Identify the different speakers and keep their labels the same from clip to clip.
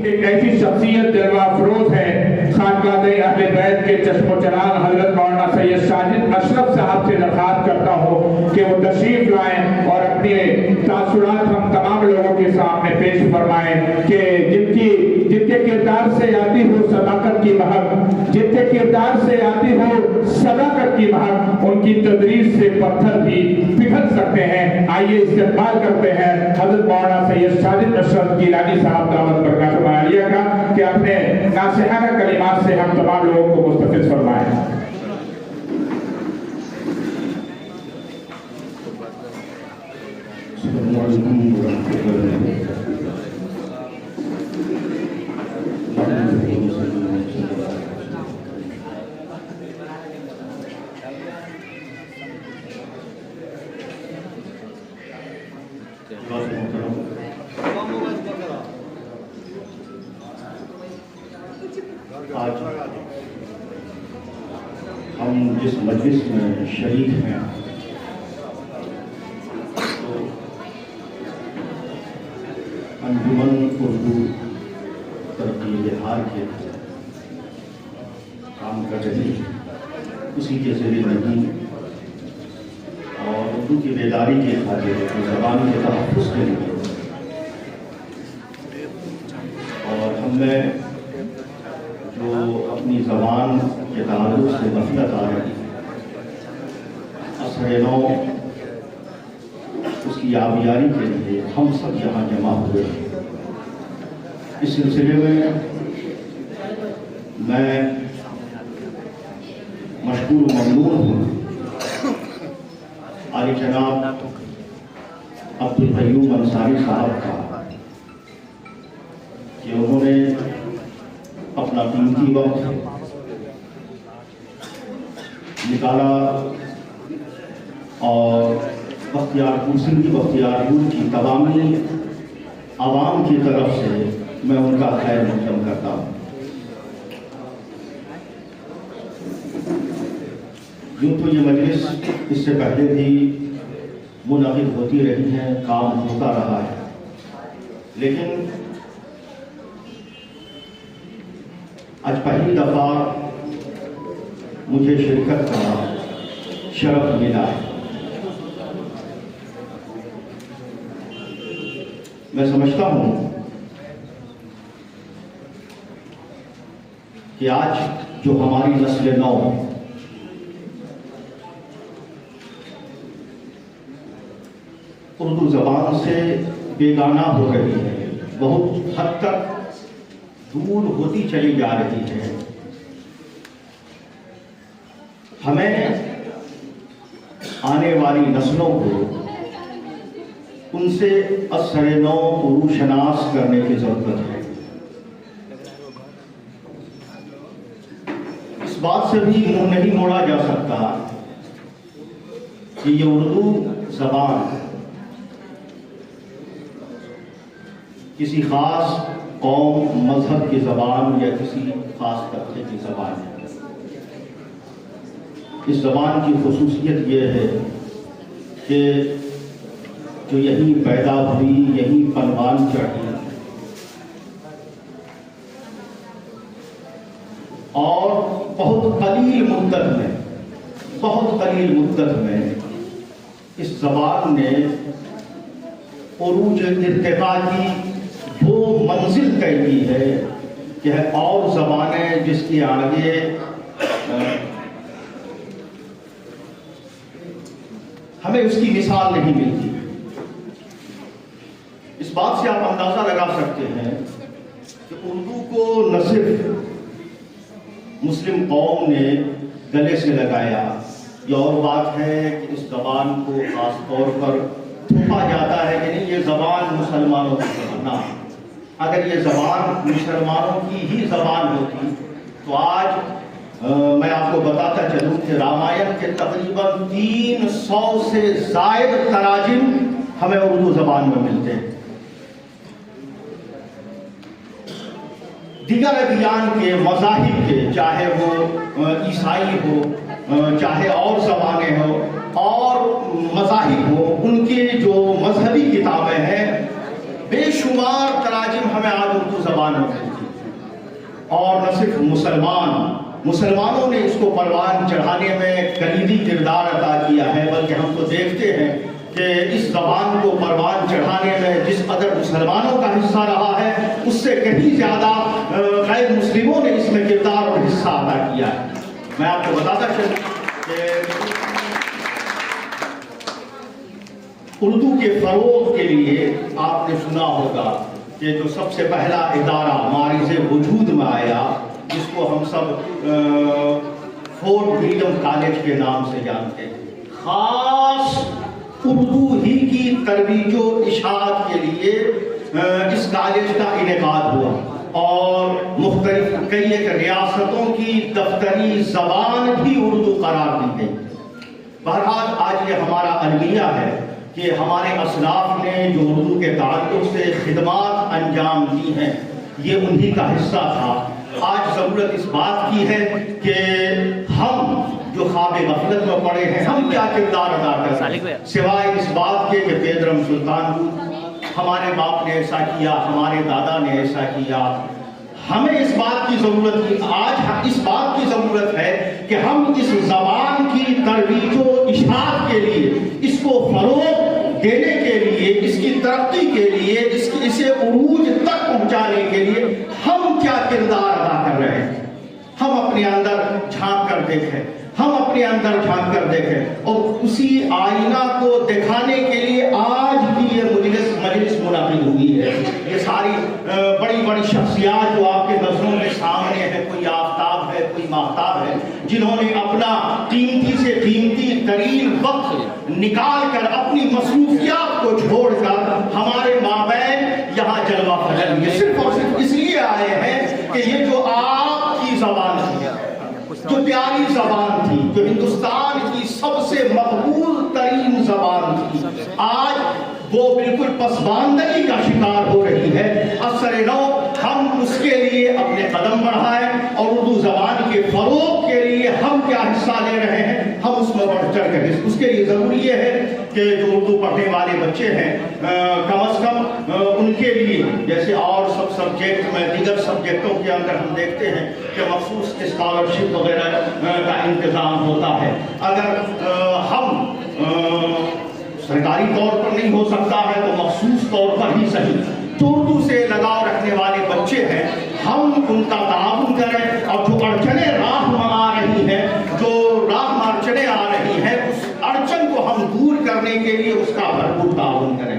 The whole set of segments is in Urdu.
Speaker 1: ایک ایسی شخصیت جلوہ افروز ہے، خانقاہ اہل بیت کے چشم و چراغ حضرت مولانا سید ساجد اشرف صاحب سے درخواست کرتا ہوں کہ وہ تشریف لائیں اور اپنے تاثرات ہم تمام لوگوں کے سامنے پیش فرمائیں کہ جن کے کردار سے آتی ہو صداقت کی مہک، جن کے کردار سے آتی ہو صداقت کی مہک، ان کی تدریس سے پتھر بھی پگھل سکتے ہیں۔ آئیے استقبال کرتے ہیں حضرت مولانا سید ساجد اشرف گیلانی صاحب دعوت برکات عالیہ کا کہ اپنے ناصحانہ کلمات سے ہم تمام لوگوں کو مستفیض فرمائیں۔
Speaker 2: السلام علیکم ورحمۃ اللہ آج ہم جس مجلس میں شریک ہیں تو انجمن اردو ترقی بہار کے کام کر رہی اسی کے ذریعے نہیں اور اردو کی بیداری کے خاطر زبان کے تحفظ کے لیے اور ہم میں جو اپنی زبان کے تعلق سے غفلت آ رہی اثر نو اس کی آبیاری کے لیے ہم سب یہاں جمع ہوئے ہیں۔ اس سلسلے میں مشکور و ممنون ہوں عالی جناب عبدالقیوم انصاری صاحب کا کہ انہوں نے اپنا قیمتی وقت نکالا اور بختیار پور سندھی بختیار پور کی تمامی عوام کی طرف سے میں ان کا خیر مقدم کرتا ہوں۔ یوں تو یہ مجلس اس سے پہلے بھی منعقد ہوتی رہی ہے، کام ہوتا رہا ہے، لیکن آج پہلی دفعہ مجھے شرکت کا شرف ملا ہے۔ میں سمجھتا ہوں کہ آج جو ہماری نسل نو اردو زبان سے بیگانہ ہو رہی ہے، بہت حد تک دور ہوتی چلی جا رہی ہے، ہمیں آنے والی نسلوں کو ان سے اثر نو روشناس کرنے کی ضرورت ہے۔ اس بات سے بھی منہ نہیں موڑا جا سکتا کہ یہ اردو زبان کسی خاص قوم مذہب کی زبان یا کسی خاص طبقے کی زبان ہے۔ اس زبان کی خصوصیت یہ ہے کہ جو یہیں پیدا ہوئی، یہیں پروان چڑھی اور بہت قلیل مدت میں اس زبان نے عروج ارتقاء کی وہ منزل طے کی ہے کہ اور زبانیں جس کے آگے ہمیں اس کی مثال نہیں ملتی۔ اس بات سے آپ اندازہ لگا سکتے ہیں کہ اردو کو نہ صرف مسلم قوم نے گلے سے لگایا، یہ اور بات ہے کہ اس زبان کو خاص طور پر تھوپا جاتا ہے کہ نہیں یہ زبان مسلمانوں کی زبان ہے۔ اگر یہ زبان مسلمانوں کی ہی زبان ہوتی تو آج میں آپ کو بتاتا چلوں کہ رامائن کے تقریباً 300 سے زائد تراجم ہمیں اردو زبان میں ملتے ہیں۔ دیگر ادیان کے مذاہب کے، چاہے وہ عیسائی ہو، چاہے اور زبانیں ہوں اور مذاہب ہوں، ان کے جو مذہبی کتابیں ہیں بے شمار تراجم ہمیں آج اردو زبان میں ملتی ہیں، اور نہ صرف مسلمانوں نے اس کو پروان چڑھانے میں کلیدی کردار ادا کیا ہے، بلکہ ہم تو دیکھتے ہیں کہ اس زبان کو پروان چڑھانے میں جس قدر مسلمانوں کا حصہ رہا ہے اس سے کہیں زیادہ غیر مسلموں نے اس میں کردار اور حصہ ادا کیا ہے۔ میں آپ کو بتاتا چلوں کہ اردو کے فروغ کے لیے آپ نے سنا ہوگا کہ جو سب سے پہلا ادارہ مارز وجود میں آیا، جس کو ہم سب فورٹ ولیم کالج کے نام سے جانتے ہیں، خاص اردو ہی کی ترویج و اشاعت کے لیے اس کالج کا انعقاد ہوا، اور مختلف کئی ایک ریاستوں کی دفتری زبان بھی اردو قرار دی گئی۔ بہرحال آج یہ ہمارا المیہ ہے کہ ہمارے اسلاف نے جو اردو کے تعلق سے خدمات انجام دی ہیں یہ انہی کا حصہ تھا۔ آج ضرورت اس بات کی ہے کہ ہم جو خواب غفلت میں پڑے ہیں ہم کیا کردار ادا کریں، سوائے اس بات کے کہ پیدرم سلطان ہمارے باپ نے ایسا کیا، ہمارے دادا نے ایسا کیا۔ ہمیں اس بات کی ضرورت ہے، آج اس بات کی ضرورت ہے کہ ہم اس زبان کی ترویج و اشاعت کے لیے، اس کو فروغ دینے کے لیے، اس کی ترقی کے لیے، اسے عروج تک پہنچانے کے لیے ہم کیا کردار ادا کر رہے ہیں۔ ہم اپنے اندر جھانک کر دیکھیں، اور اسی آئینہ کو دکھانے کے لیے آج بھی یہ مجلس منعقد ہوئی ہے۔ یہ ساری بڑی بڑی شخصیات جو آپ کے نظروں کے سامنے ہے، کوئی آفتاب ہے، کوئی ماہتاب ہے، جنہوں نے اپنا قیمتی سے قیمتی ترین وقت نکال کر اپنی مصروفیات کو چھوڑ کر ہمارے مابین یہاں جلوہ فجر یہ صرف اور صرف اس لیے آئے ہیں کہ یہ جو آپ کی زبان تھی، جو پیاری زبان تھی، جو ہندوستان کی سب سے مقبول ترین زبان تھی، آج وہ بالکل پسماندگی کا شکار ہو رہی ہے۔ اثر نو ہم اس کے لیے اپنے قدم بڑھائیں، اور اردو زبان کے فروغ کے لیے ہم کیا حصہ لے رہے ہیں، ہم اس میں بڑھ چڑھ کر اس کے لیے ضروری یہ ہے کہ جو اردو پڑھنے والے بچے ہیں کم از کم ان کے لیے، جیسے اور سب سبجیکٹ میں دیگر سبجیکٹوں کے اندر ہم دیکھتے ہیں کہ مخصوص اسکالرشپ وغیرہ کا انتظام ہوتا ہے، اگر ہم سرکاری طور پر نہیں ہو سکتا ہے تو مخصوص طور پر ہی صحیح جو اردو سے لگاؤ رکھنے والے بچے ہیں ہم ان کا تعاون کریں، اور جو اڑچنیں راہ میں آ رہی ہیں، جو راہ میں اڑچنیں آ رہی ہیں، اس اڑچن کو ہم دور کرنے کے لیے اس کا بھرپور تعاون کریں۔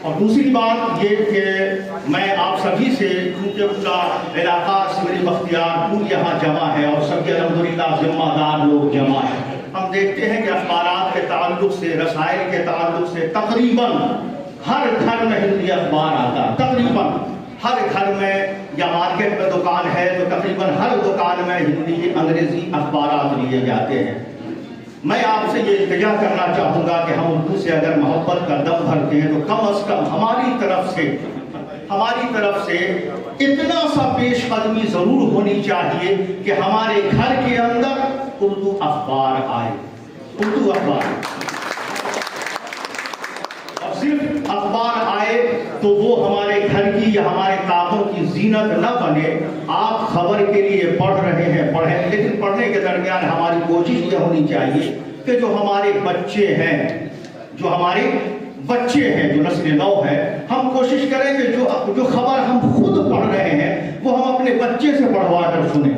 Speaker 2: اور دوسری بات یہ کہ میں آپ سبھی سے، کیونکہ پورا علاقہ سمری بختیار پور یہاں جمع ہے اور سبھی الحمدللہ ذمہ دار لوگ جمع ہیں، ہم دیکھتے ہیں کہ اخبارات کے تعلق سے، رسائل کے تعلق سے تقریباً ہر گھر میں ہندی اخبار آتا ہے، تقریباً ہر گھر میں، یا مارکیٹ میں دکان ہے تو تقریباً ہر دکان میں ہندی انگریزی اخبارات لیے جاتے ہیں۔ میں آپ سے یہ التجا کرنا چاہوں گا کہ ہم اردو سے اگر محبت کا دم بھرتے ہیں تو کم از کم ہماری طرف سے اتنا سا پیش قدمی ضرور ہونی چاہیے کہ ہمارے گھر کے اندر اردو اخبار آئے، اردو اخبار، اور صرف اخبار آئے تو وہ ہمارے گھر کی یا ہمارے کاموں کی زینت نہ بنے۔ آپ خبر کے لیے پڑھ رہے ہیں، پڑھیں، لیکن پڑھنے کے درمیان ہماری کوشش یہ ہونی چاہیے کہ جو ہمارے بچے ہیں، جو نسل نو ہے، ہم کوشش کریں کہ جو خبر ہم خود پڑھ رہے ہیں وہ ہم اپنے بچے سے پڑھوا کر سنیں۔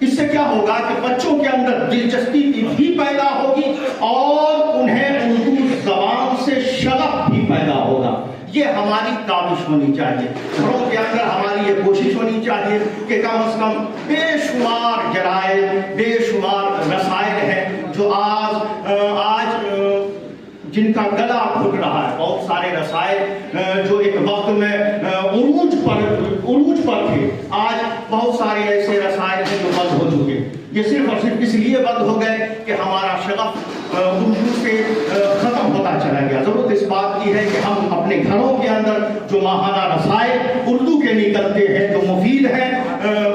Speaker 2: اس سے کیا ہوگا کہ بچوں کے اندر دلچسپی بھی پیدا ہوگی اور انہیں اردو زبان سے شغف بھی پیدا ہوگا۔ یہ ہماری کاوش ہونی چاہیے، گھروں کے اندر ہماری یہ کوشش ہونی چاہیے کہ کم از کم بے شمار جرائد، بے شمار رسائل ہیں جو آج جن کا گلا گھٹ رہا ہے، بہت سارے رسائل جو ایک وقت میں عروج پر تھے، آج بہت سارے ایسے رسائل ہیں جو بند ہو چکے۔ یہ صرف اور صرف اس لیے بند ہو گئے کہ ہمارا شغف اردو سے ختم ہوتا چلا گیا۔ ضرورت اس بات کی ہے کہ ہم اپنے گھروں کے اندر جو ماہانہ رسائل اردو کے نکلتے ہیں، جو مفید ہیں،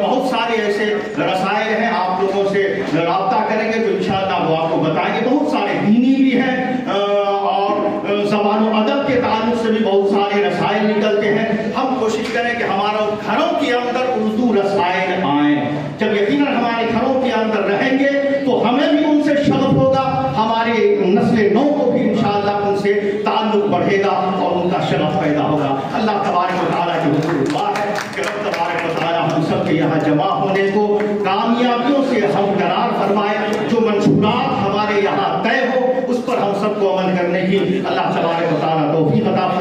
Speaker 2: بہت سارے ایسے رسائل ہیں، آپ لوگوں سے رابطہ کریں گے تو انشاءاللہ وہ آپ کو بتائیں گے، بہت سارے دینی بھی ہیں اللہ تبارک و تعالیٰ کی حضور دعا ہے کہ رب تبارک و تعالیٰ ہم سب کے یہاں جمع ہونے کو کامیابیوں سے ہمکنار فرمائے. جو منشورات ہمارے یہاں طے ہو اس پر ہم سب کو عمل کرنے کی اللہ تبارک و تعالیٰ توفیق عطا فرمائے.